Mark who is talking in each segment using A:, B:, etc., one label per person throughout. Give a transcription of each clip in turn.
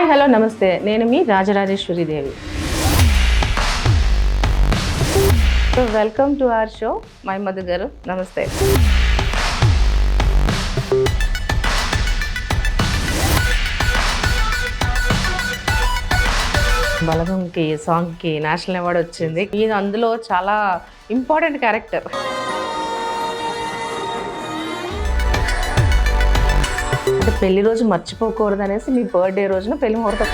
A: Hi hello నమస్తే, నేను మీ Rajarajeshwari Devi. So welcome to our show. My Madhu garu నమస్తే. బలగంకి సాంగ్కి నేషనల్ అవార్డు వచ్చింది. ఇది అందులో చాలా ఇంపార్టెంట్ క్యారెక్టర్. అంటే పెళ్లి రోజు మర్చిపోకూడదు అనేసి మీ బర్త్డే రోజున పెళ్లి ముహూర్తం.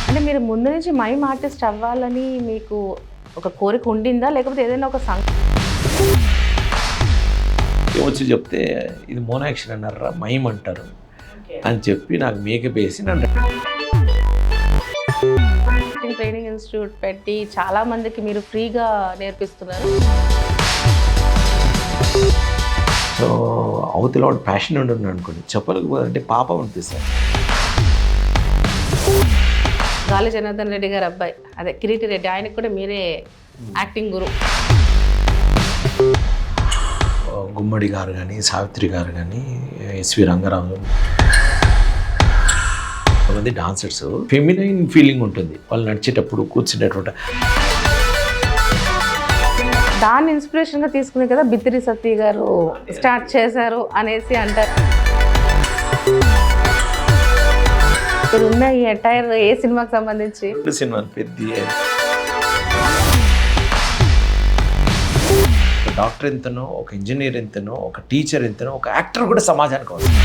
A: అంటే మీరు ముందు నుంచి మైమ్ ఆర్టిస్ట్ అవ్వాలని మీకు ఒక కోరిక ఉండిందా, లేకపోతే ఏదైనా ఒక
B: వచ్చి చెప్తే ఇది మోనో యాక్షన్ అన్నారా, మైమ్ అంటారు అని చెప్పి నాకు మేకప్ వేసి నన్ను
A: ట్రైనింగ్ ఇన్స్టిట్యూట్ పెట్టి చాలా మందికి మీరు ఫ్రీగా నేర్పిస్తున్నారు.
B: సో అవతల వాడు ప్యాషన్ ఉండను అనుకోండి, చెప్పలేకపోతే పాప ఉంటుంది సార్.
A: గాలి జనార్దన్ రెడ్డి గారు అబ్బాయి, అదే కిరీటి రెడ్డి, ఆయనకు కూడా మీరే యాక్టింగ్ గురు.
B: గుమ్మడి గారు కానీ, సావిత్రి గారు కానీ, ఎస్వి రంగారావు, కొంతమంది డాన్సర్స్ ఫెమినైన్ ఫీలింగ్ ఉంటుంది వాళ్ళు నడిచేటప్పుడు, కూర్చునేటప్పుడు.
A: దాన్ని ఇన్స్పిరేషన్గా తీసుకునే కదా బిత్తిరి సత్య గారు స్టార్ట్ చేశారు అనేసి అంటారు. ఇప్పుడు ఉన్న ఈ అటైర్ ఏ సినిమాకి సంబంధించి?
B: సినిమా పెద్ద డాక్టర్ ఎంతనో, ఒక ఇంజనీర్ ఎంతనో, ఒక టీచర్ ఎంతనో, ఒక యాక్టర్ కూడా సమాజానికి అవసరం.